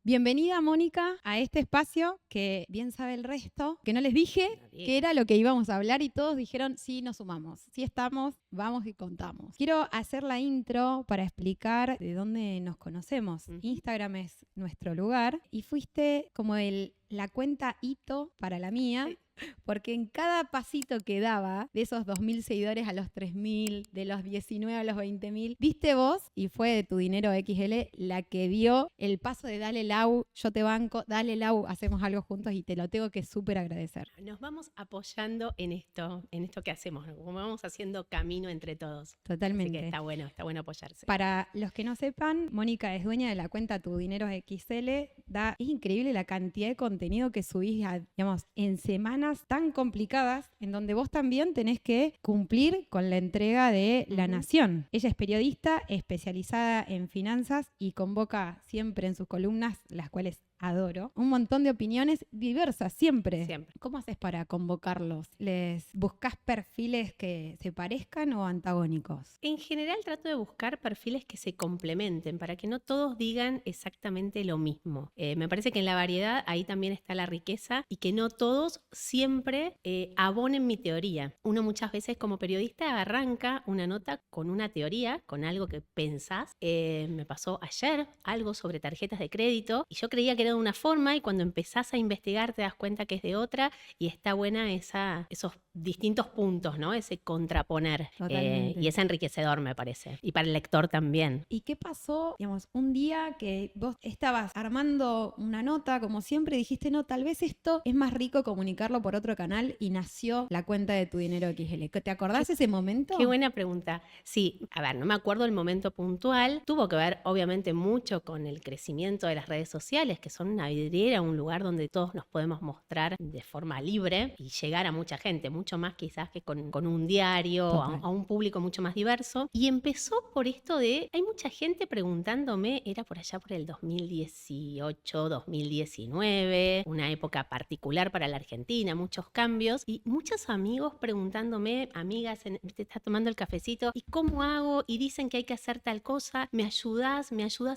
Bienvenida, Mónica, a este espacio que bien sabe el resto, que no les dije que era lo que íbamos a hablar y todos dijeron, sí, nos sumamos, sí estamos, vamos y contamos. Quiero hacer la intro para explicar de dónde nos conocemos. Instagram es nuestro lugar y fuiste como la cuenta hito para la mía. Sí. Porque en cada pasito que daba, de esos 2.000 seguidores a los 3.000, de los 19 a los 20.000, viste vos, y fue de Tu Dinero XL, la que dio el paso de dale Lau, yo te banco, dale Lau, hacemos algo juntos y te lo tengo que súper agradecer. Nos vamos apoyando en esto que hacemos, ¿no? Como vamos haciendo camino entre todos. Totalmente. Así que está bueno apoyarse. Para los que no sepan, Mónica es dueña de la cuenta Tu Dinero XL, es increíble la cantidad de contenido que subís, digamos, en semanas tan complicadas en donde vos también tenés que cumplir con la entrega de La Nación. Ella es periodista especializada en finanzas y convoca siempre en sus columnas, las cuales adoro, un montón de opiniones diversas, siempre. ¿Cómo haces para convocarlos? ¿Les buscás perfiles que se parezcan o antagónicos? En general trato de buscar perfiles que se complementen para que no todos digan exactamente lo mismo. Me parece que en la variedad ahí también está la riqueza y que no todos siempre abonen mi teoría. Uno muchas veces como periodista arranca una nota con una teoría, con algo que pensás. Me pasó ayer algo sobre tarjetas de crédito y yo creía que era de una forma y cuando empezás a investigar te das cuenta que es de otra y está buena esos distintos puntos, ¿no? Ese contraponer y es enriquecedor, me parece. Y para el lector también. ¿Y qué pasó, digamos, un día que vos estabas armando una nota, como siempre, dijiste, no, tal vez esto es más rico comunicarlo por otro canal y nació la cuenta de Tu Dinero XL? ¿Te acordás ese momento? Qué buena pregunta. Sí, a ver, no me acuerdo el momento puntual. Tuvo que ver, obviamente, mucho con el crecimiento de las redes sociales, que son una vidriera, un lugar donde todos nos podemos mostrar de forma libre y llegar a mucha gente, mucho más quizás que con un diario, a un público mucho más diverso. Y empezó por esto hay mucha gente preguntándome, era por allá por el 2018, 2019, una época particular para la Argentina, muchos cambios, y muchos amigos preguntándome, amigas, te está tomando el cafecito, ¿y cómo hago? Y dicen que hay que hacer tal cosa, ¿me ayudás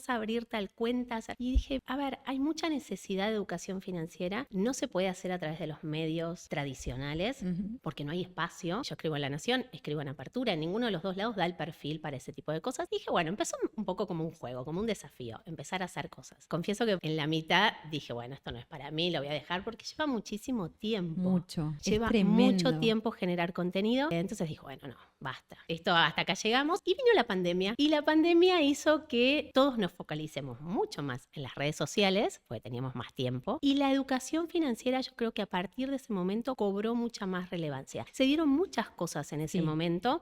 a abrir tal cuenta? Y dije, a ver, hay mucha necesidad de educación financiera, no se puede hacer a través de los medios tradicionales, porque no hay espacio. Yo escribo en La Nación, escribo en Apertura, en ninguno de los dos lados da el perfil para ese tipo de cosas. Y dije, bueno, empezó un poco como un juego, como un desafío, empezar a hacer cosas. Confieso que en la mitad dije, bueno, esto no es para mí, lo voy a dejar porque lleva muchísimo tiempo. Lleva mucho tiempo generar contenido. Entonces dije, bueno, no, basta. Esto hasta acá llegamos. Y vino la pandemia. Y la pandemia hizo que todos nos focalicemos mucho más en las redes sociales, porque teníamos más tiempo. Y la educación financiera, yo creo que a partir de ese momento cobró mucha más relevancia. Se dieron muchas cosas en ese momento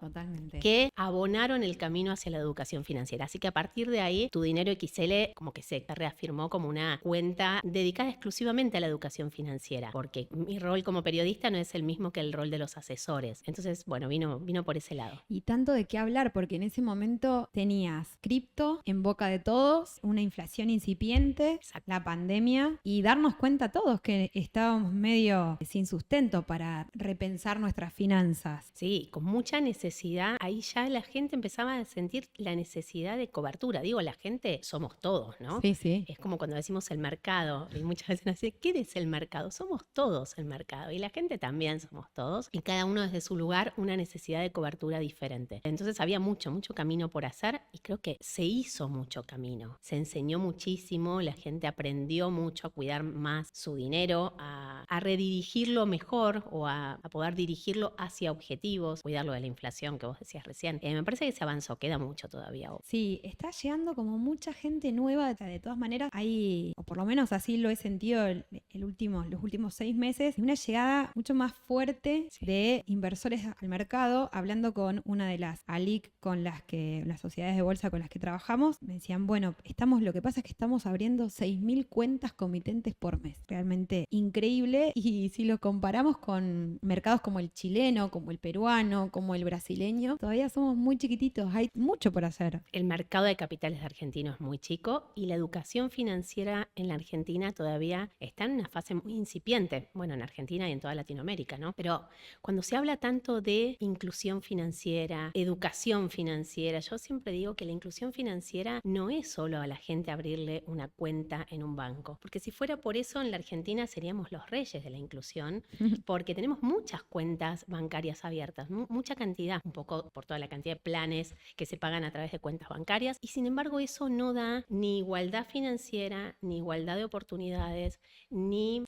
que abonaron el camino hacia la educación financiera. Así que a partir de ahí, Tu Dinero XL como que se reafirmó como una cuenta dedicada exclusivamente a la educación financiera, porque mi rol como periodista no es el mismo que el rol de los asesores. Entonces, bueno, vino por ese lado. Y tanto de qué hablar, porque en ese momento tenías cripto en boca de todos, una inflación incipiente, la pandemia, y darnos cuenta todos que estábamos medio sin sustento para repensar nuestras finanzas. Sí, con mucha necesidad. Ahí ya la gente empezaba a sentir la necesidad de cobertura. Digo, la gente somos todos, ¿no? Sí. Es como cuando decimos el mercado. Y muchas veces nos dicen, ¿qué es el mercado? Somos todos el mercado. Y la gente también somos todos. Y cada uno desde su lugar una necesidad de cobertura diferente. Entonces había mucho camino por hacer y creo que se hizo mucho camino. Se enseñó muchísimo, la gente aprendió mucho a cuidar más su dinero, a redirigirlo mejor o a poder dirigirlo hacia objetivos, cuidarlo de la inflación que vos decías recién. Me parece que se avanzó, queda mucho todavía. Sí, está llegando como mucha gente nueva, de todas maneras hay, o por lo menos así lo he sentido los últimos 6 meses, una llegada mucho más fuerte de inversores al mercado. Hablando con una de las ALIC con las sociedades de bolsa con las que trabajamos, me decían, bueno, lo que pasa es que estamos abriendo 6.000 cuentas comitentes por mes. Realmente increíble. Y si lo comparamos con mercados como el chileno, como el peruano, como el brasileño, todavía somos muy chiquititos, hay mucho por hacer. El mercado de capitales argentino es muy chico y la educación financiera en la Argentina todavía está en una fase muy incipiente. Bueno, en Argentina y en toda Latinoamérica, ¿no? Pero cuando se habla tanto de inclusión financiera, educación financiera, yo siempre digo que la inclusión financiera no es solo a la gente abrirle una cuenta en un un banco. Porque si fuera por eso, en la Argentina seríamos los reyes de la inclusión, porque tenemos muchas cuentas bancarias abiertas, mucha cantidad, un poco por toda la cantidad de planes que se pagan a través de cuentas bancarias, y sin embargo eso no da ni igualdad financiera, ni igualdad de oportunidades, ni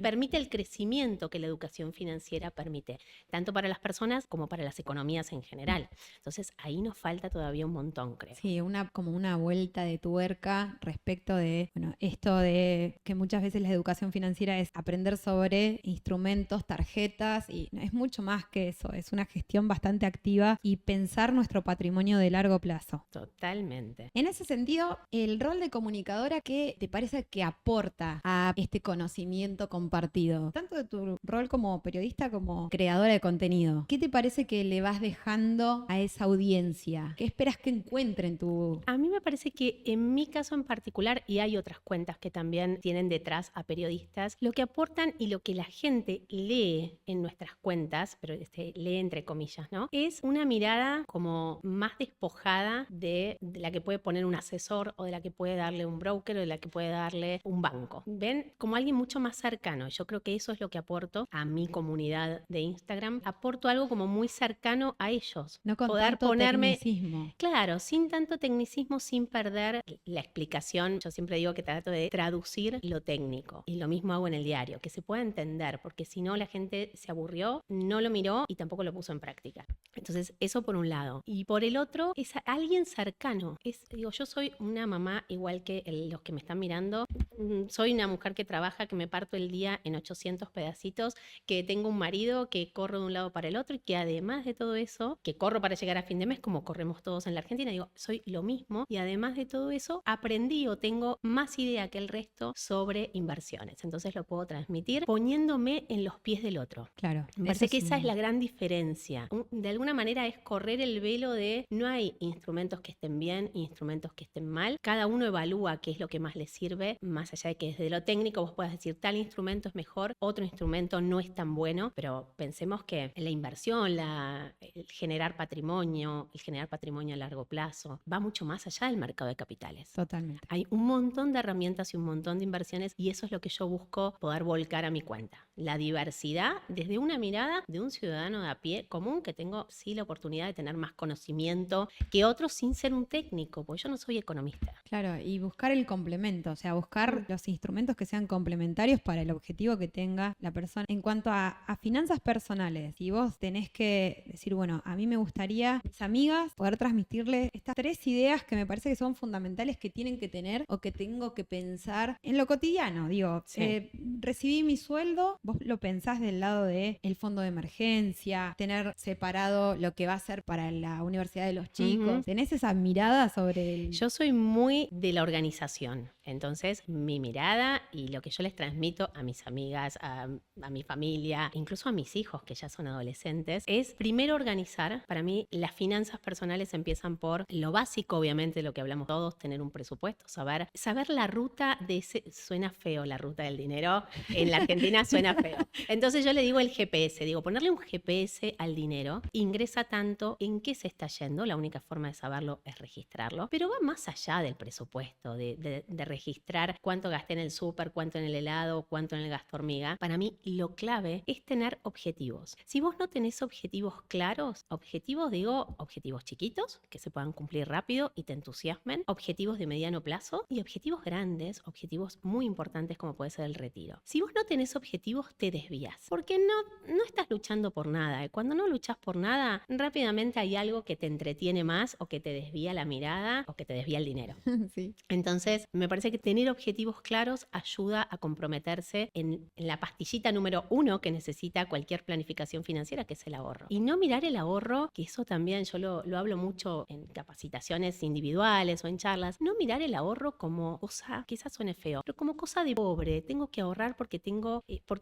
permite el crecimiento que la educación financiera permite, tanto para las personas como para las economías en general. Entonces ahí nos falta todavía un montón, creo. Sí, como una vuelta de tuerca respecto de, esto de que muchas veces la educación financiera es aprender sobre instrumentos, tarjetas, y es mucho más que eso, es una gestión bastante activa y pensar nuestro patrimonio de largo plazo. Totalmente. En ese sentido, el rol de comunicadora, ¿qué te parece que aporta a este conocimiento compartido? Tanto de tu rol como periodista como creadora de contenido. ¿Qué te parece que le vas dejando a esa audiencia? ¿Qué esperas que encuentre en tu...? A mí me parece que en mi caso en particular, y hay otras cuentas que también tienen detrás a periodistas, lo que aportan y lo que la gente lee en nuestras cuentas, pero lee entre comillas, ¿no? Es una mirada como más despojada de la que puede poner un asesor o de la que puede darle un broker o de la que puede darle un banco. Ven como alguien mucho más cercano. Yo creo que eso es lo que aporto a mi comunidad de Instagram. Aporto algo como muy cercano a ellos. No con poder tanto ponerme, tecnicismo. claro, sin tanto tecnicismo, sin perder la explicación. Yo siempre digo que trato de traducir lo técnico, y lo mismo hago en el diario, que se pueda entender, porque si no la gente se aburrió, no lo miró y tampoco lo puso en práctica. Entonces eso por un lado. Y por el otro es alguien cercano. Yo soy una mamá igual que los que me están mirando. Soy una mujer que trabaja, que me parto el día en 800 pedacitos, que tengo un marido que corro de un lado para el otro y que además de todo eso, que corro para llegar a fin de mes como corremos todos en la Argentina, soy lo mismo, y además de todo eso aprendí o tengo más idea que el resto sobre inversiones. Entonces lo puedo transmitir poniéndome en los pies del otro. Claro. Me parece que esa es la gran diferencia. De alguna manera es correr el velo de no hay instrumentos que estén bien, instrumentos que estén mal. Cada uno evalúa qué es lo que más le sirve, más allá de que desde lo técnico vos puedas decir tal instrumento es mejor, otro instrumento no es tan bueno, pero pensemos que la inversión, el generar patrimonio a largo plazo, va mucho más allá del mercado de capitales. Totalmente. Hay un montón de herramientas y un montón de inversiones, y eso es lo que yo busco poder volcar a mi cuenta. La diversidad desde una mirada de un ciudadano de a pie común, que tengo sí la oportunidad de tener más conocimiento que otros sin ser un técnico, porque yo no soy economista. Claro, y buscar el complemento, o sea, buscar los instrumentos que sean complementarios para el objetivo que tenga la persona. En cuanto a finanzas personales, si vos tenés que decir, bueno, a mí me gustaría, mis amigas, poder transmitirles estas 3 ideas que me parece que son fundamentales, que tienen que tener o que tengo que pensar en lo cotidiano. Digo, sí. Recibí mi sueldo, vos lo pensás del lado del fondo de emergencia, tener separado lo que va a ser para la universidad de los chicos. ¿Tenés esa mirada sobre el...? Yo soy muy de la organización. Entonces, mi mirada y lo que yo les transmito a mis amigas, a mi familia, incluso a mis hijos que ya son adolescentes, es primero organizar. Para mí, las finanzas personales empiezan por lo básico, obviamente, lo que hablamos todos, tener un presupuesto, saber la ruta de ese... Suena feo la ruta del dinero, en la Argentina suena feo. Entonces yo le digo el GPS, ponerle un GPS al dinero, ingresa tanto, en qué se está yendo, la única forma de saberlo es registrarlo, pero va más allá del presupuesto, de registrar cuánto gasté en el súper, cuánto en el helado, cuánto en el gasto hormiga. Para mí lo clave es tener objetivos. Si vos no tenés objetivos claros, objetivos chiquitos que se puedan cumplir rápido y te entusiasmen, objetivos de mediano plazo y objetivos grandes, objetivos muy importantes como puede ser el retiro. Si vos no tenés objetivos, te desvías, porque no estás luchando por nada. Cuando no luchas por nada, rápidamente hay algo que te entretiene más o que te desvía la mirada o que te desvía el dinero. Sí. Entonces, me parece que tener objetivos claros ayuda a comprometerse en la pastillita número 1 que necesita cualquier planificación financiera, que es el ahorro. Y no mirar el ahorro, que eso también yo lo hablo mucho en capacitaciones individuales o en charlas, no mirar el ahorro como cosa, quizás suene feo, pero como cosa de pobre. Tengo que ahorrar porque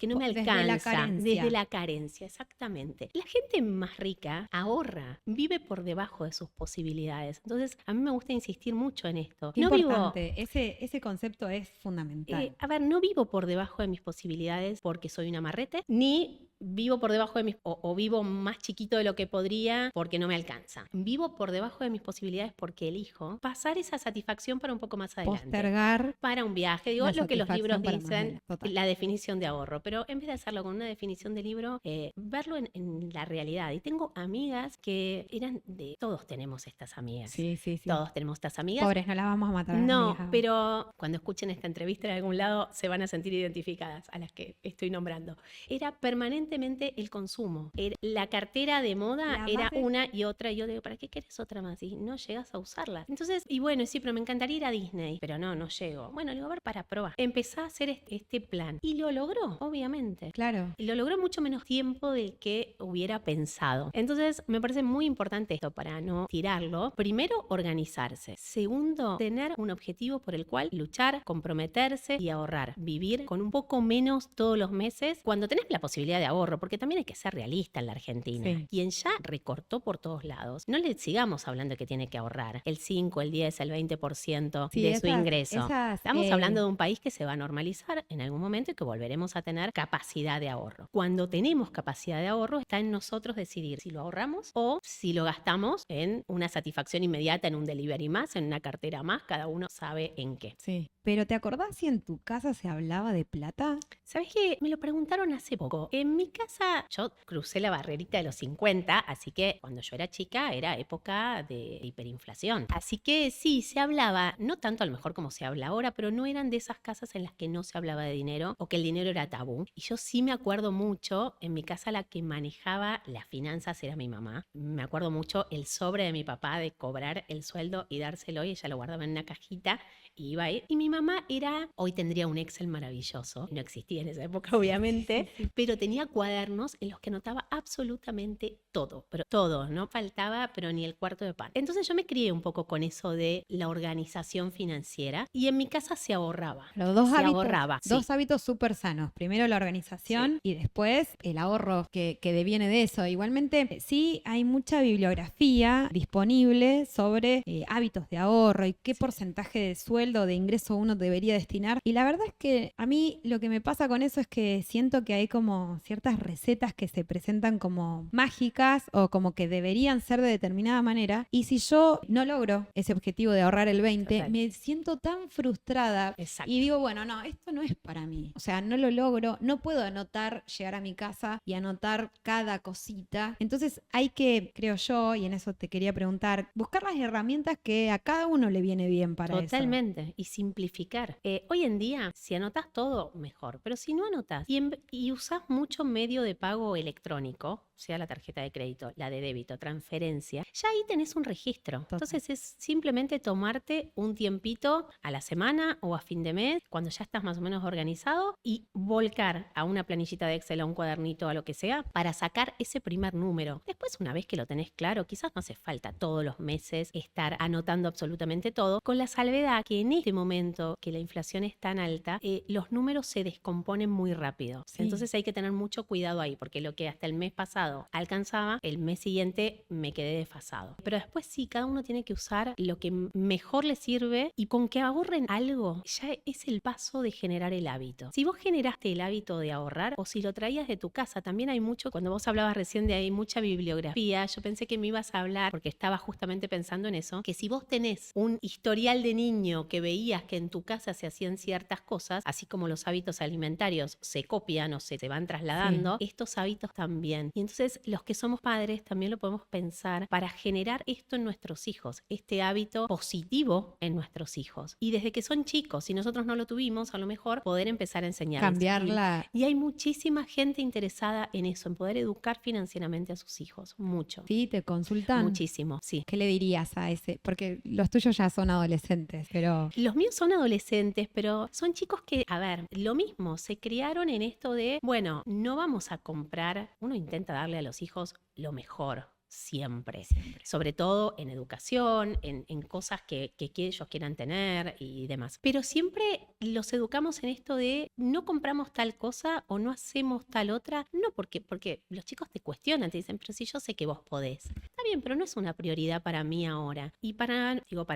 no me alcanza. Desde la carencia, exactamente. La gente más rica ahorra, vive por debajo de sus posibilidades. Entonces, a mí me gusta insistir mucho en esto. Qué importante. Ese concepto es fundamental. No vivo por debajo de mis posibilidades porque soy un amarrete, ni vivo por debajo de o vivo más chiquito de lo que podría porque no me alcanza. Vivo por debajo de mis posibilidades porque elijo pasar esa satisfacción para un poco más adelante. Postergar. Para un viaje. Digo, lo que los libros dicen, total. la definición de ahorro. Pero en vez de hacerlo con una definición de libro, verlo en la realidad. Y tengo amigas que eran todos tenemos estas amigas. Sí. Todos tenemos estas amigas. Pobres, no las vamos a matar. No, amigas. pero cuando escuchen esta entrevista en algún lado se van a sentir identificadas a las que estoy nombrando. Era permanentemente el consumo. La cartera de moda era una y otra. Y yo digo, ¿para qué querés otra más? Y no llegas a usarla. Entonces, y bueno, sí, pero me encantaría ir a Disney. Pero no llego. Bueno, le digo, a ver, para probar. Empezá a hacer este plan. Y lo logró, obviamente. Claro. Y lo logró en mucho menos tiempo del que hubiera pensado. Entonces, me parece muy importante esto para no tirarlo. Primero, organizarse. Segundo, tener un objetivo por el cual luchar, comprometerse y ahorrar. Vivir con un poco menos todos los meses cuando tenés la posibilidad de ahorro, porque también hay que ser realista en la Argentina. Sí. Quien ya recortó por todos lados, no le sigamos hablando de que tiene que ahorrar el 5, el 10, el 20% de su ingreso. Estamos hablando de un país que se va a normalizar en algún momento y que volveremos a tener capacidad de ahorro. Cuando tenemos capacidad de ahorro, está en nosotros decidir si lo ahorramos o si lo gastamos en una satisfacción inmediata, en un delivery más, en una cartera más, cada uno sabe en qué. Sí. Pero ¿te acordás si en tu casa se hablaba de plata? ¿Sabés qué? Me lo preguntaron hace poco. En mi casa, yo crucé la barrerita de los 50, así que cuando yo era chica era época de hiperinflación. Así que sí, se hablaba, no tanto a lo mejor como se habla ahora, pero no eran de esas casas en las que no se hablaba de dinero o que el dinero era tabú. Y yo sí me acuerdo mucho, en mi casa la que manejaba las finanzas era mi mamá. Me acuerdo mucho el sobre de mi papá de cobrar el sueldo y dárselo y ella lo guardaba en una cajita y iba a ir. Y mi mamá hoy tendría un Excel maravilloso, no existía en esa época obviamente, pero tenía cuadernos en los que anotaba absolutamente todo, pero todo, no faltaba pero ni el cuarto de pan. Entonces yo me crié un poco con eso de la organización financiera y en mi casa se ahorraba. Los dos hábitos súper sanos. Primero la organización y después el ahorro que deviene de eso. Igualmente sí hay mucha bibliografía disponible sobre hábitos de ahorro y qué porcentaje de sueldo, de ingreso uno debería destinar. Y la verdad es que a mí lo que me pasa con eso es que siento que hay como ciertas recetas que se presentan como mágicas o como que deberían ser de determinada manera. Y si yo no logro ese objetivo de ahorrar el 20, Total. me siento tan frustrada. Exacto. Y digo, bueno, no, esto no es para mí. O sea, no lo logro, no puedo anotar, llegar a mi casa y anotar cada cosita. Entonces hay que, creo yo, y en eso te quería preguntar, buscar las herramientas que a cada uno le viene bien para eso. Totalmente. Y simplificar. Hoy en día, si anotás todo, mejor. Pero si no anotás y usás mucho medio de pago electrónico, sea la tarjeta de crédito, la de débito, transferencia, ya ahí tenés un registro. Total. Entonces es simplemente tomarte un tiempito a la semana o a fin de mes, cuando ya estás más o menos organizado, y volcar a una planillita de Excel, a un cuadernito, a lo que sea, para sacar ese primer número. Después, una vez que lo tenés claro, quizás no hace falta todos los meses estar anotando absolutamente todo, con la salvedad que en este momento que la inflación es tan alta, los números se descomponen muy rápido. Sí. Entonces hay que tener mucho cuidado ahí, porque lo que hasta el mes pasado alcanzaba, el mes siguiente me quedé desfasado. Pero después sí, cada uno tiene que usar lo que mejor le sirve, y con que ahorren algo ya es el paso de generar el hábito. Si vos generaste el hábito de ahorrar o si lo traías de tu casa, también hay mucho, cuando vos hablabas recién de hay mucha bibliografía, yo pensé que me ibas a hablar, porque estaba justamente pensando en eso, que si vos tenés un historial de niño que veías que en tu casa se hacían ciertas cosas, así como los hábitos alimentarios se copian o se te van trasladando, estos hábitos también. Y entonces los que somos padres también lo podemos pensar para generar esto en nuestros hijos, este hábito positivo en nuestros hijos. Y desde que son chicos, si nosotros no lo tuvimos, a lo mejor poder empezar a enseñarles. Cambiarla. Y hay muchísima gente interesada en eso, en poder educar financieramente a sus hijos. Mucho. Sí, te consultan. Muchísimo, sí. ¿Qué le dirías a ese? Porque los tuyos ya son adolescentes, pero... Los míos son adolescentes, pero son chicos que, a ver, lo mismo, se criaron en esto de, bueno, no vamos a comprar, uno intenta darle a los hijos lo mejor. siempre. Sobre todo en educación, en cosas que ellos quieran tener y demás. Pero siempre los educamos en esto de no compramos tal cosa o no hacemos tal otra, no porque los chicos te cuestionan, te dicen, pero si yo sé que vos podés. Está bien, pero no es una prioridad para mí ahora. Y para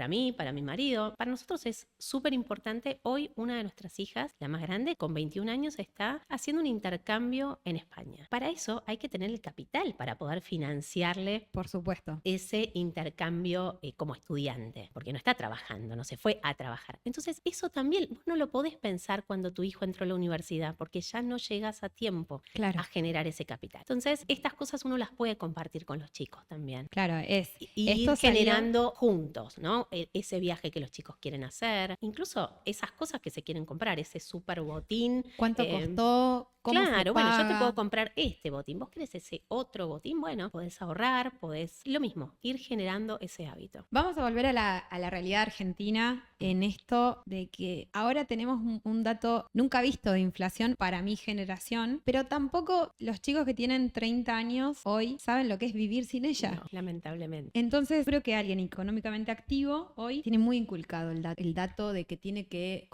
mí, para mi marido, para nosotros es súper importante. Hoy una de nuestras hijas, la más grande, con 21 años, está haciendo un intercambio en España. Para eso hay que tener el capital para poder financiarle, por supuesto, ese intercambio como estudiante, porque no está trabajando, no se fue a trabajar. Entonces eso también vos no lo podés pensar cuando tu hijo entró a la universidad, porque ya no llegas a tiempo claro, a generar ese capital. Entonces estas cosas uno las puede compartir con los chicos también. claro, Y esto ir generando juntos, ¿no? Ese viaje que los chicos quieren hacer, incluso esas cosas que se quieren comprar, ese super botín. ¿Cuánto costó? ¿Cómo se Claro, bueno, yo te paga? puedo comprar este botín, vos querés ese otro botín, bueno, podés ahorrar, lo mismo, ir generando ese hábito. Vamos a volver a la realidad argentina en esto de que ahora tenemos un dato nunca visto de inflación para mi generación, pero tampoco los chicos que tienen 30 años hoy saben lo que es vivir sin ella. No, lamentablemente. Entonces creo que alguien económicamente activo hoy tiene muy inculcado el dato de que tiene que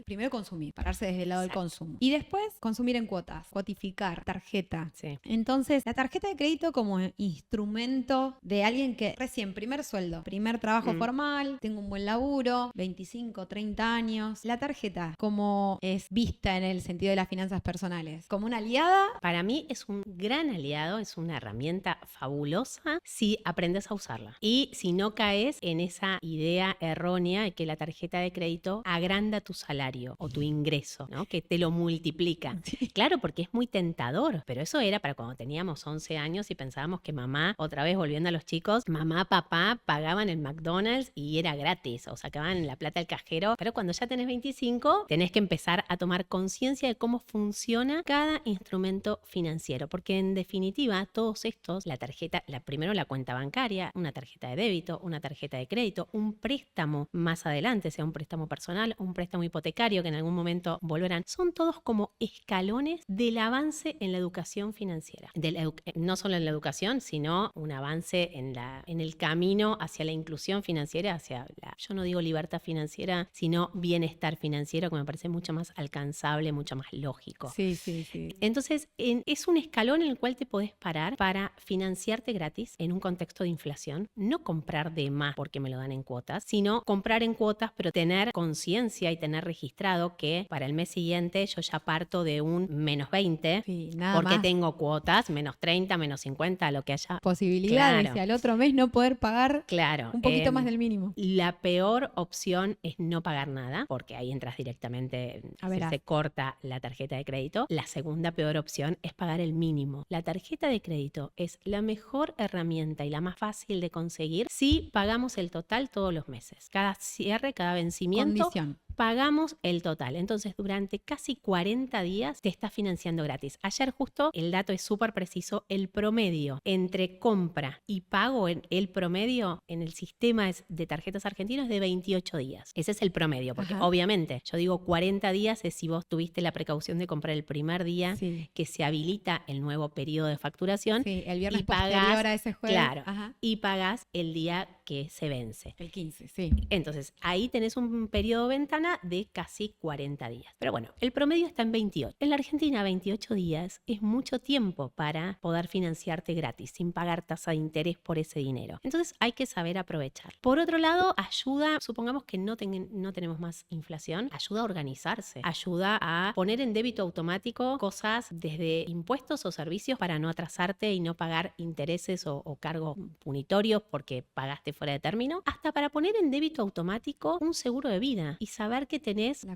primero consumir, pararse desde el lado del consumo y después consumir en cuotas, cuotificar, tarjeta. Sí. Entonces la tarjeta de crédito como instrumento de alguien que recién primer sueldo, primer trabajo formal, tengo un buen laburo, 25, 30 años. La tarjeta, como es vista en el sentido de las finanzas personales, como una aliada. Para mí es un gran aliado, es una herramienta fabulosa si aprendes a usarla. Y si no caes en esa idea errónea de que la tarjeta de crédito agranda tu salario o tu ingreso, ¿no? Que te lo multiplica. Sí. Claro, porque es muy tentador, pero eso era para cuando teníamos 11 años y pensábamos que mamá, otra vez volviendo a los chicos, mamá, papá pagaban el McDonald's y era gratis o sacaban la plata del cajero. Pero cuando ya tenés 25, tenés que empezar a tomar conciencia de cómo funciona cada instrumento financiero, porque en definitiva todos estos, la tarjeta, primero la cuenta bancaria, una tarjeta de débito, una tarjeta de crédito, un préstamo más adelante, sea un préstamo personal, un préstamo hipotecario que en algún momento volverán, son todos como escalones del avance en la educación financiera. No solo en la educación, sino un avance en el camino hacia la inclusión financiera, yo no digo libertad financiera, sino bienestar financiero, que me parece mucho más alcanzable, mucho más lógico. Sí, sí, sí. Entonces, es un escalón en el cual te podés parar para financiarte gratis en un contexto de inflación, no comprar de más porque me lo dan en cuotas, sino comprar en cuotas, pero tener conciencia y tener registrado que para el mes siguiente yo ya parto de un menos 20, Sí, nada porque más. tengo cuotas, menos 30, menos 50, lo que haya. Posibilidades Claro. y al otro mes no poder pagar Claro. un poquito más del mínimo. La peor opción es no pagar nada, porque ahí entras directamente, se corta la tarjeta de crédito. La segunda peor opción es pagar el mínimo. La tarjeta de crédito es la mejor herramienta y la más fácil de conseguir si pagamos el total todos los meses. Cada cierre, cada vencimiento, Condición. pagamos el total. Entonces, durante casi 40 días te estás financiando gratis. Ayer justo, el dato es súper preciso, el promedio entre compra y pago, el promedio en el sistema de tarjetas argentinos es de 28 días. Ese es el promedio, porque obviamente yo digo 40 días es si vos tuviste la precaución de comprar el primer día que se habilita el nuevo periodo de facturación. Sí, el viernes y pagás, posterior a ese jueves. Claro, y pagás el día que se vence. El 15, sí. Entonces, ahí tenés un periodo de ventana de casi 40 días. Pero bueno, el promedio está en 28. En la Argentina, 28 días es mucho tiempo para poder financiarte gratis, sin pagar tasa de interés por ese dinero. Entonces, hay que saber aprovechar. Por otro lado, ayuda, supongamos que no tenemos más inflación, ayuda a organizarse, ayuda a poner en débito automático cosas desde impuestos o servicios para no atrasarte y no pagar intereses o cargos punitorios porque pagaste fuera de término, hasta para poner en débito automático un seguro de vida y saber que tenés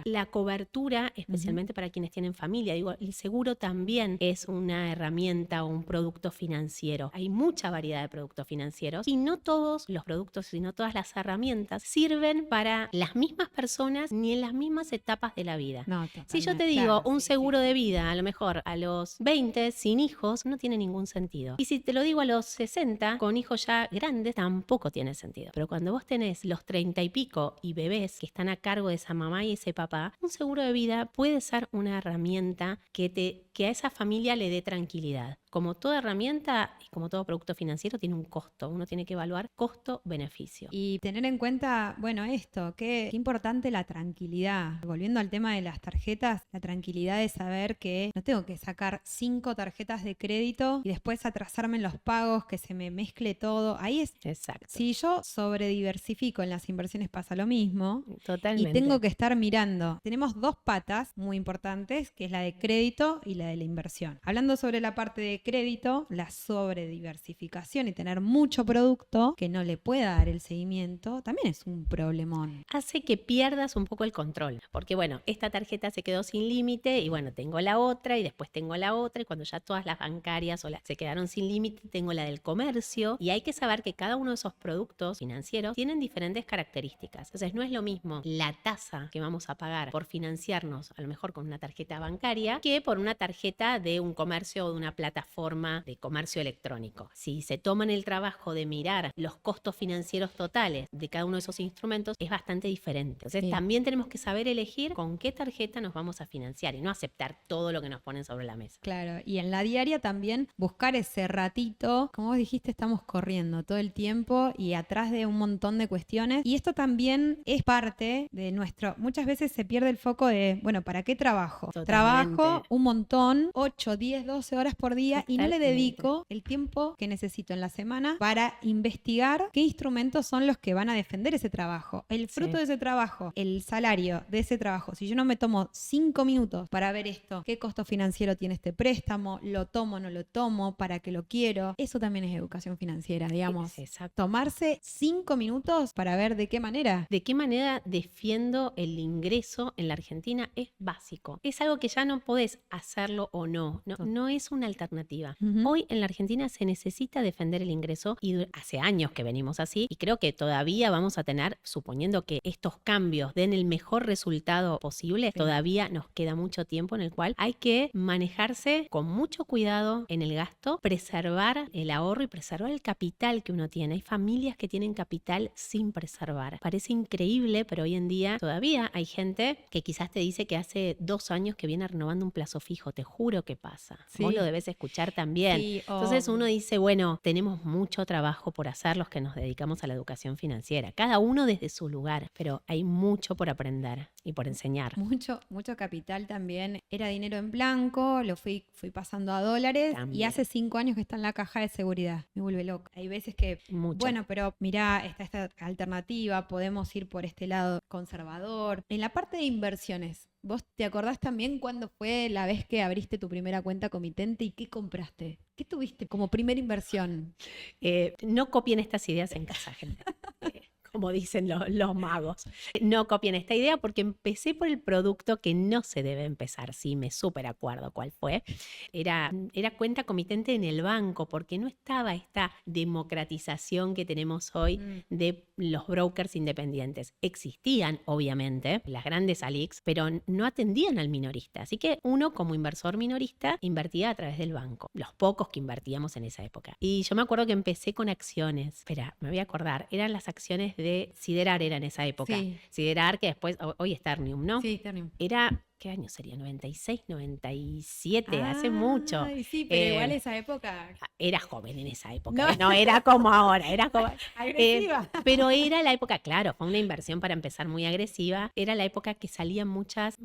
la cobertura, especialmente para quienes tienen familia. Digo, el seguro también es una herramienta o un producto financiero. Hay mucha variedad de productos financieros y no todos los productos y no todas las herramientas sirven para las mismas personas ni en las mismas etapas de la vida. No, si yo te digo un seguro de vida, a lo mejor a los 20 sin hijos, no tiene ningún sentido. Y si te lo digo a los 60 con hijos ya grandes, tampoco tiene sentido. Pero cuando vos tenés los 30 y pico y bebés que están a cargo de esa mamá y ese papá, un seguro de vida puede ser una herramienta que a esa familia le dé tranquilidad. como toda herramienta y como todo producto financiero tiene un costo. Uno tiene que evaluar costo-beneficio. Y tener en cuenta, bueno, esto, qué importante la tranquilidad. Volviendo al tema de las tarjetas, la tranquilidad de saber que no tengo que sacar 5 tarjetas de crédito y después atrasarme en los pagos, que se me mezcle todo. Ahí es... Exacto. Si yo sobrediversifico en las inversiones pasa lo mismo. Totalmente. Y tengo que estar mirando. Tenemos 2 patas muy importantes, que es la de crédito y la de la inversión. Hablando sobre la parte de crédito, la sobrediversificación y tener mucho producto que no le pueda dar el seguimiento, también es un problemón. Hace que pierdas un poco el control, porque bueno, esta tarjeta se quedó sin límite y bueno, tengo la otra y después tengo la otra y cuando ya todas las bancarias se quedaron sin límite, tengo la del comercio y hay que saber que cada uno de esos productos financieros tienen diferentes características. Entonces no es lo mismo la tasa que vamos a pagar por financiarnos, a lo mejor con una tarjeta bancaria, que por una tarjeta de un comercio o de una plataforma de comercio electrónico. Si se toman el trabajo de mirar los costos financieros totales de cada uno de esos instrumentos, es bastante diferente. Entonces también tenemos que saber elegir con qué tarjeta nos vamos a financiar y no aceptar todo lo que nos ponen sobre la mesa. Claro, y en la diaria también buscar ese ratito, como vos dijiste, estamos corriendo todo el tiempo y atrás de un montón de cuestiones. Y esto también es parte de nuestro... Muchas veces se pierde el foco de, bueno, ¿para qué trabajo? Totalmente. Trabajo un montón, 8, 10, 12 horas por día y no le Totalmente. dedico el tiempo que necesito en la semana para investigar qué instrumentos son los que van a defender ese trabajo. El fruto de ese trabajo, el salario de ese trabajo. Si yo no me tomo 5 minutos para ver esto, qué costo financiero tiene este préstamo, lo tomo, no lo tomo, para qué lo quiero. Eso también es educación financiera, digamos. Exacto. Tomarse 5 minutos para ver de qué manera. ¿De qué manera defiendo el ingreso en la Argentina? Es básico. Es algo que ya no podés hacerlo o no. No es una alternativa. Hoy en la Argentina se necesita defender el ingreso y hace años que venimos así y creo que todavía vamos a tener, suponiendo que estos cambios den el mejor resultado posible, todavía nos queda mucho tiempo en el cual hay que manejarse con mucho cuidado en el gasto, preservar el ahorro y preservar el capital que uno tiene. Hay familias que tienen capital sin preservar. Parece increíble, pero hoy en día todavía hay gente que quizás te dice que hace 2 años que viene renovando un plazo fijo. Te juro que pasa. Vos lo debes escuchar también. Sí, Entonces uno dice, bueno, tenemos mucho trabajo por hacer los que nos dedicamos a la educación financiera. Cada uno desde su lugar, pero hay mucho por aprender y por enseñar. Mucho capital también. Era dinero en blanco, lo fui pasando a dólares También. y hace 5 años que está en la caja de seguridad. Me vuelve loca. Hay veces que, bueno, pero mirá, está esta alternativa, podemos ir por este lado conservador. En la parte de inversiones, ¿vos te acordás también cuándo fue la vez que abriste tu primera cuenta comitente y qué compraste? ¿Qué tuviste como primera inversión? No copien estas ideas en casa, gente. Como dicen los magos. No copien esta idea porque empecé por el producto que no se debe empezar. Sí, me súper acuerdo cuál fue. Era cuenta comitente en el banco porque no estaba esta democratización que tenemos hoy de los brokers independientes. Existían, obviamente, las grandes ALICs, pero no atendían al minorista. Así que uno, como inversor minorista, invertía a través del banco. Los pocos que invertíamos en esa época. Y yo me acuerdo que empecé con acciones. Espera, me voy a acordar. Eran las acciones de Siderar, era en esa época. Sí. Siderar, que después, hoy es Ternium, ¿no? Sí, Ternium. Era... ¿Qué año sería? 96, 97, hace mucho. Sí, pero igual esa época... Era joven en esa época, no era como ahora, era como... agresiva. Pero era la época, claro, fue una inversión para empezar muy agresiva. Era la época que salían muchas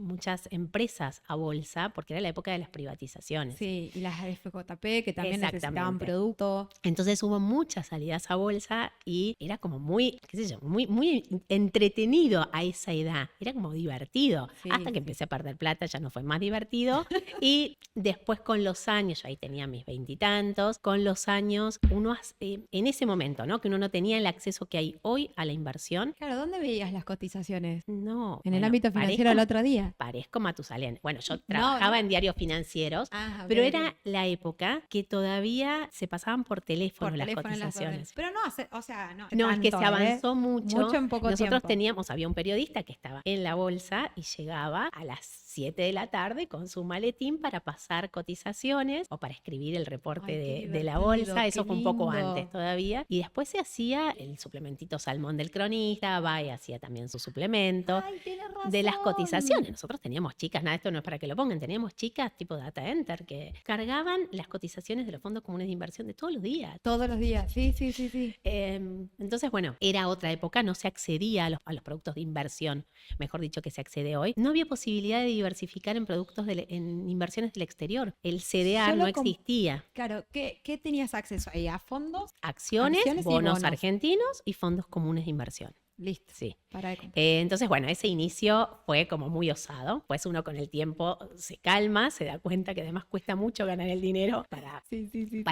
empresas a bolsa, porque era la época de las privatizaciones. Sí, y las FJP que también necesitaban producto. Entonces hubo muchas salidas a bolsa y era como muy, qué sé yo, muy entretenido a esa edad. Era como divertido. Hasta que empecé a perder plata, ya no fue más divertido. Y después con los años, yo ahí tenía mis 20 y tantos, con los años, uno en ese momento, ¿no? Que uno no tenía el acceso que hay hoy a la inversión. Claro, ¿dónde veías las cotizaciones? No. En el ámbito financiero el otro día. Parezco Matusalén. Bueno, yo trabajaba en diarios financieros, pero era la época que todavía se pasaban por teléfono las cotizaciones. Pero no hace, o sea, no. No, tanto, es que se avanzó mucho. Mucho en poco tiempo. Nosotros teníamos, había un periodista que estaba en la bolsa y llegaba a las 7 de la tarde con su maletín para pasar cotizaciones o para escribir el reporte de la bolsa. Eso fue un poco antes todavía. Y después se hacía el suplementito Salmón del Cronista, va y hacía también su suplemento. Ay, tienes razón. De las cotizaciones. Nosotros teníamos chicas, nada, esto no es para que lo pongan, teníamos chicas tipo Data Enter que cargaban las cotizaciones de los fondos comunes de inversión de todos los días. Todos los días, sí. Entonces, bueno, era otra época, no se accedía a los productos de inversión, mejor dicho que se accede hoy. No había posibilidad de diversificar en productos, en inversiones del exterior. El CDR Solo no existía. Claro, ¿qué tenías acceso ahí? ¿A fondos? Acciones, y bonos argentinos y fondos comunes de inversión. Listo. Sí. Para de contar. Entonces, bueno, ese inicio fue como muy osado. Pues uno con el tiempo se calma, se da cuenta que además cuesta mucho ganar el dinero para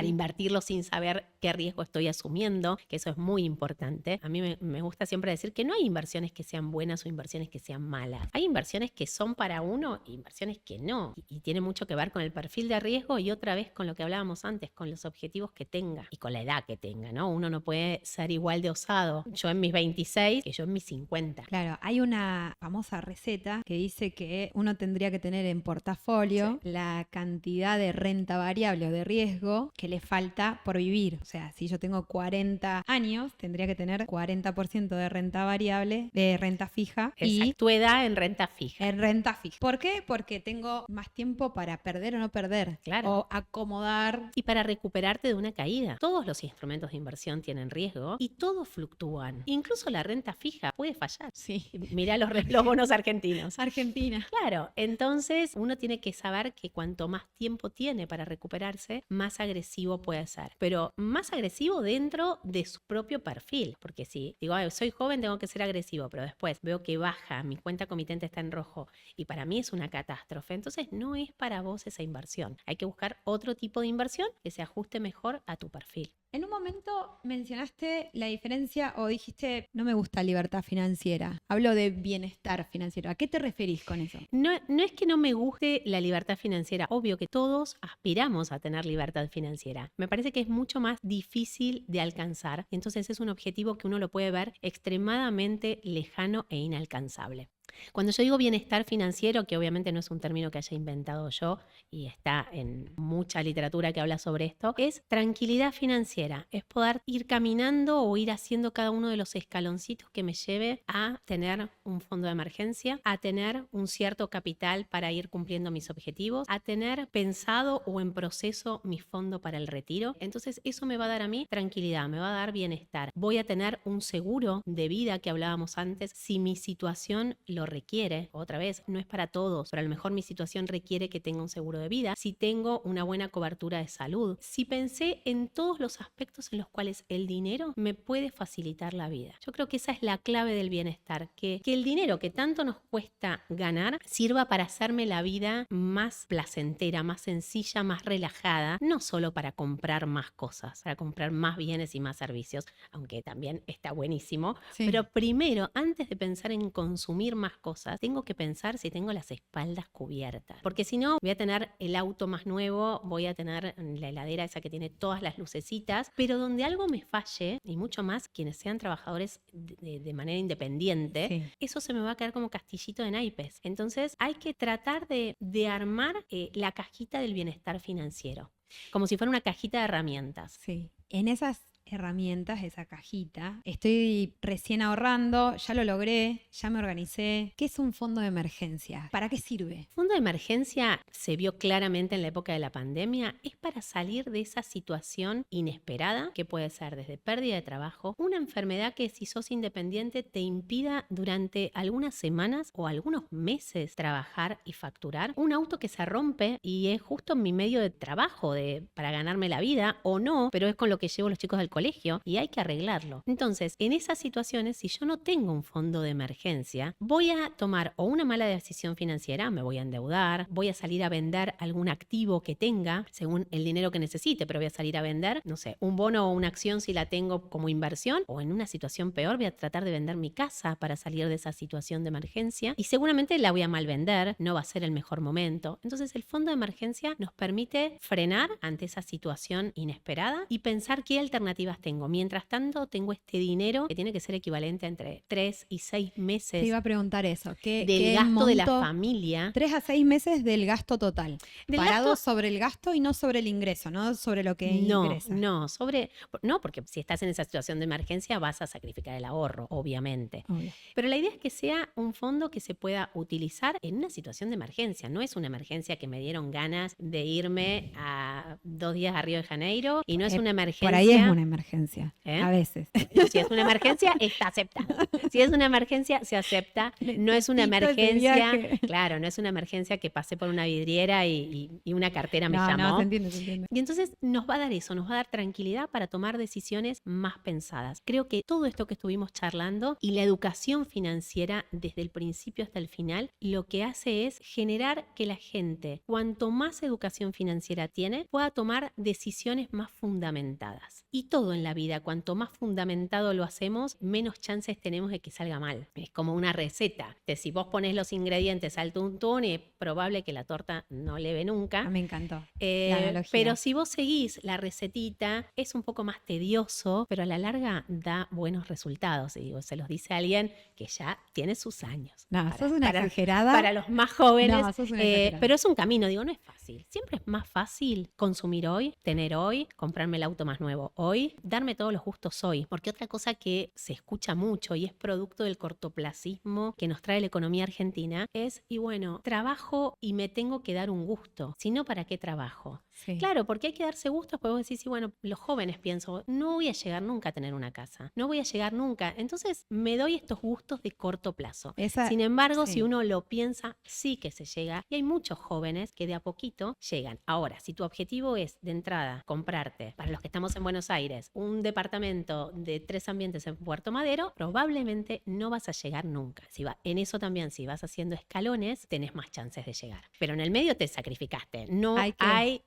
invertirlo sin saber qué riesgo estoy asumiendo, que eso es muy importante. A mí me gusta siempre decir que no hay inversiones que sean buenas o inversiones que sean malas. Hay inversiones que son para uno e inversiones que no. Y tiene mucho que ver con el perfil de riesgo y otra vez con lo que hablábamos antes, con los objetivos que tenga y con la edad que tenga, ¿no? Uno no puede ser igual de osado. Yo en mis 26 que yo en mis 50. Claro, hay una famosa receta que dice que uno tendría que tener en portafolio la cantidad de renta variable o de riesgo que le falta por vivir. O sea, si yo tengo 40 años, tendría que tener 40% de renta variable, de renta fija. Exacto. Y tu edad en renta fija. en renta fija. ¿Por qué? Porque tengo más tiempo para perder o no perder. Claro. O acomodar. Y para recuperarte de una caída. Todos los instrumentos de inversión tienen riesgo y todos fluctúan. Incluso la renta fija puede fallar. Sí. Mirá los bonos argentinos. Argentina. Claro, entonces uno tiene que saber que cuanto más tiempo tiene para recuperarse, más agresivo puede ser. Pero más agresivo dentro de su propio perfil. Porque si digo, soy joven, tengo que ser agresivo, pero después veo que baja, mi cuenta comitente está en rojo y para mí es una catástrofe, entonces no es para vos esa inversión. Hay que buscar otro tipo de inversión que se ajuste mejor a tu perfil. En un momento mencionaste la diferencia o dijiste, no me gusta libertad financiera. Hablo de bienestar financiero. ¿A qué te referís con eso? No es que no me guste la libertad financiera. Obvio que todos aspiramos a tener libertad financiera. Me parece que es mucho más difícil de alcanzar. Entonces es un objetivo que uno lo puede ver extremadamente lejano e inalcanzable. Cuando yo digo bienestar financiero, que obviamente no es un término que haya inventado yo y está en mucha literatura que habla sobre esto, es tranquilidad financiera, es poder ir caminando o ir haciendo cada uno de los escaloncitos que me lleve a tener un fondo de emergencia, a tener un cierto capital para ir cumpliendo mis objetivos, a tener pensado o en proceso mi fondo para el retiro. Entonces eso me va a dar a mí tranquilidad, me va a dar bienestar. Voy a tener un seguro de vida que hablábamos antes si mi situación lo requiere. Otra vez, no es para todos, pero a lo mejor mi situación requiere que tenga un seguro de vida, si tengo una buena cobertura de salud, si pensé en todos los aspectos en los cuales el dinero me puede facilitar la vida. Yo creo que esa es la clave del bienestar, que el dinero que tanto nos cuesta ganar sirva para hacerme la vida más placentera, más sencilla, más relajada, no solo para comprar más cosas, para comprar más bienes y más servicios, aunque también está buenísimo, Sí. pero primero, antes de pensar en consumir más cosas, tengo que pensar si tengo las espaldas cubiertas, porque si no voy a tener el auto más nuevo, voy a tener la heladera esa que tiene todas las lucecitas, pero donde algo me falle, y mucho más quienes sean trabajadores de manera independiente, Sí. eso se me va a caer como castillito de naipes. Entonces hay que tratar de armar la cajita del bienestar financiero, como si fuera una cajita de herramientas. Sí. En esas herramientas, esa cajita, estoy recién ahorrando, ya lo logré, ya me organicé. ¿Qué es un fondo de emergencia? ¿Para qué sirve? Fondo de emergencia se vio claramente en la época de la pandemia, es para salir de esa situación inesperada que puede ser desde pérdida de trabajo, una enfermedad que si sos independiente te impida durante algunas semanas o algunos meses trabajar y facturar, un auto que se rompe y es justo mi medio de trabajo para ganarme la vida o no, pero es con lo que llevo a los chicos del colegio y hay que arreglarlo. Entonces, en esas situaciones, si yo no tengo un fondo de emergencia, voy a tomar o una mala decisión financiera, me voy a endeudar, voy a salir a vender algún activo que tenga según el dinero que necesite, pero voy a salir a vender, no sé, un bono o una acción si la tengo como inversión, o en una situación peor voy a tratar de vender mi casa para salir de esa situación de emergencia y seguramente la voy a mal vender, no va a ser el mejor momento. Entonces, el fondo de emergencia nos permite frenar ante esa situación inesperada y pensar qué alternativas alternativas tengo? Mientras tanto, tengo este dinero que tiene que ser equivalente a entre 3 y 6 meses Te iba a preguntar eso. del gasto de la familia. 3 a 6 meses del gasto total. Del Parado gasto, sobre el gasto y no sobre el ingreso, no sobre lo que ingresa. No, porque si estás en esa situación de emergencia vas a sacrificar el ahorro, obviamente. Obvio. Pero la idea es que sea un fondo que se pueda utilizar en una situación de emergencia. No es una emergencia que me dieron ganas de irme a 2 días a Río de Janeiro y no es una emergencia. Por ahí es una emergencia, a veces. Si es una emergencia, está aceptado. Si es una emergencia, se acepta. No es una emergencia, claro, no es una emergencia que pasé por una vidriera y una cartera me llamó. No, se entiende. Y entonces nos va a dar eso, nos va a dar tranquilidad para tomar decisiones más pensadas. Creo que todo esto que estuvimos charlando y la educación financiera desde el principio hasta el final, lo que hace es generar que la gente, cuanto más educación financiera tiene, pueda tomar decisiones más fundamentadas. Y todo en la vida, cuanto más fundamentado lo hacemos, menos chances tenemos de que salga mal. Es como una receta. Si vos pones los ingredientes al tuntún, es probable que la torta no leve nunca. Me encantó la analogía. Pero si vos seguís la recetita, es un poco más tedioso, pero a la larga da buenos resultados. Y digo, se los dice alguien que ya tiene sus años. No, sos una exagerada. Para los más jóvenes. No, sos una exagerada. Pero es un camino, digo, no es fácil. Siempre es más fácil consumir hoy, tener hoy, comprarme el auto más nuevo hoy, darme todos los gustos hoy. Porque otra cosa que se escucha mucho y es producto del cortoplacismo que nos trae la economía argentina es, y bueno, trabajo y me tengo que dar un gusto. Si no, ¿para qué trabajo? Sí. Claro, porque hay que darse gustos, porque vos decís, sí, bueno, los jóvenes pienso, no voy a llegar nunca a tener una casa, no voy a llegar nunca, entonces me doy estos gustos de corto plazo. Sin embargo, si uno lo piensa, sí que se llega, y hay muchos jóvenes que de a poquito llegan. Ahora, si tu objetivo es, de entrada, comprarte, para los que estamos en Buenos Aires, un departamento de 3 ambientes en Puerto Madero, probablemente no vas a llegar nunca. En eso también, si vas haciendo escalones, tenés más chances de llegar. Pero en el medio te sacrificaste, no hay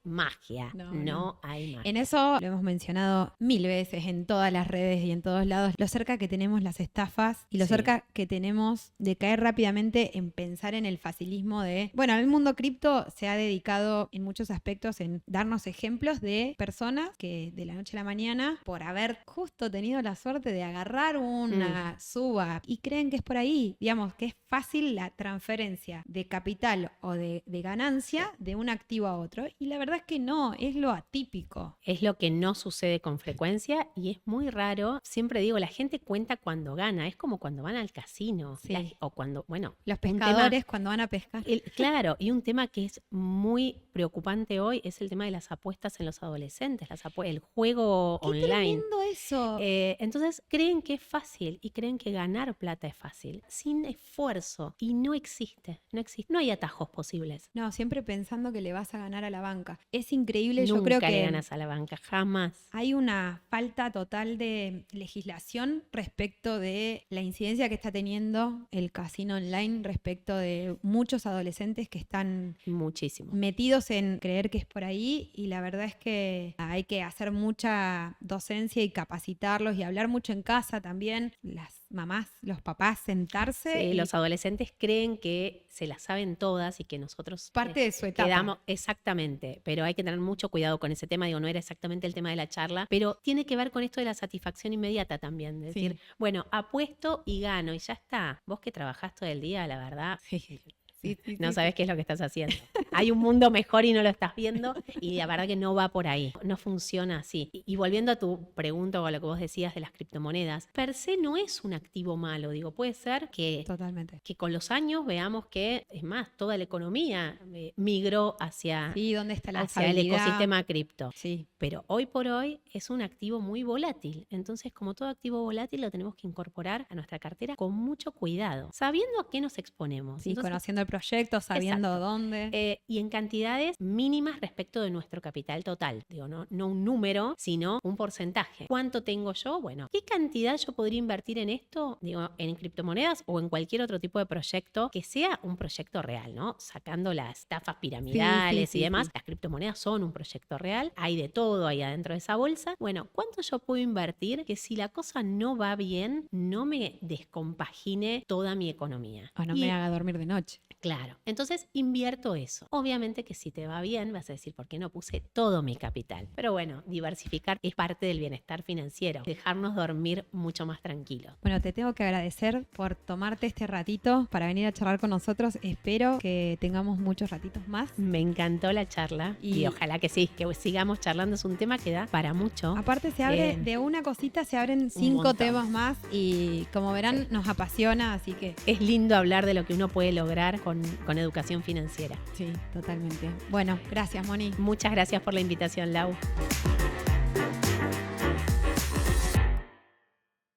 magia, no hay magia. En eso lo hemos mencionado 1000 veces en todas las redes y en todos lados, lo cerca que tenemos las estafas y lo cerca que tenemos de caer rápidamente en pensar en el facilismo de... Bueno, el mundo cripto se ha dedicado en muchos aspectos en darnos ejemplos de personas que de la noche a la mañana, por haber justo tenido la suerte de agarrar una suba y creen que es por ahí, digamos, que es fácil la transferencia de capital o de ganancia de un activo a otro. Y la verdad es que no, es lo atípico. Es lo que no sucede con frecuencia y es muy raro. Siempre digo, la gente cuenta cuando gana, es como cuando van al casino. Sí. O cuando, bueno... Los pescadores cuando van a pescar. Claro, y un tema que es muy preocupante hoy es el tema de las apuestas en los adolescentes, el juego ¡Qué online. tremendo eso! Entonces creen que es fácil y creen que ganar plata es fácil, sin esfuerzo, y no existe. No hay atajos posibles. No, siempre pensando que le vas a ganar a la banca. Es increíble, Nunca yo creo que le ganas a la banca, jamás. hay una falta total de legislación respecto de la incidencia que está teniendo el casino online respecto de muchos adolescentes que están muchísimo metidos en creer que es por ahí, y la verdad es que hay que hacer mucha docencia y capacitarlos y hablar mucho en casa también, las mamás, los papás, sentarse. Sí, los adolescentes creen que se las saben todas y que nosotros parte de su etapa. Exactamente, pero hay que tener mucho cuidado con ese tema. Digo, no era exactamente el tema de la charla, pero tiene que ver con esto de la satisfacción inmediata también, de decir, bueno, apuesto y gano y ya está. Vos que trabajás todo el día, la verdad... No sabes qué es lo que estás haciendo. Hay un mundo mejor y no lo estás viendo, y la verdad que no va por ahí, no funciona así. Y volviendo a tu pregunta o a lo que vos decías de las criptomonedas, per se no es un activo malo, digo, puede ser que, totalmente, que con los años veamos que, es más, toda la economía migró hacia, ¿dónde está la hacia el ecosistema cripto. Sí. Pero hoy por hoy es un activo muy volátil, entonces como todo activo volátil lo tenemos que incorporar a nuestra cartera con mucho cuidado, sabiendo a qué nos exponemos. Sí, entonces, conociendo el proyecto, sabiendo dónde. Y en cantidades mínimas respecto de nuestro capital total. Digo, no un número, sino un porcentaje. ¿Cuánto tengo yo? Bueno, ¿qué cantidad yo podría invertir en esto? Digo, en criptomonedas o en cualquier otro tipo de proyecto que sea un proyecto real, ¿no? Sacando las estafas piramidales y demás. Las criptomonedas son un proyecto real. Hay de todo ahí adentro de esa bolsa. Bueno, ¿cuánto yo puedo invertir que si la cosa no va bien, no me descompagine toda mi economía? O no me haga dormir de noche. Claro, entonces invierto eso. Obviamente que si te va bien vas a decir, ¿por qué no puse todo mi capital? Pero bueno, diversificar es parte del bienestar financiero, dejarnos dormir mucho más tranquilos. Bueno, te tengo que agradecer por tomarte este ratito para venir a charlar con nosotros. Espero que tengamos muchos ratitos más. Me encantó la charla y ojalá que sí, que sigamos charlando. Es un tema que da para mucho. Aparte se abre, de una cosita se abren 5 temas más y como verán nos apasiona, así que... Es lindo hablar de lo que uno puede lograr con educación financiera. Sí, totalmente. Bueno, gracias, Moni. Muchas gracias por la invitación, Lau.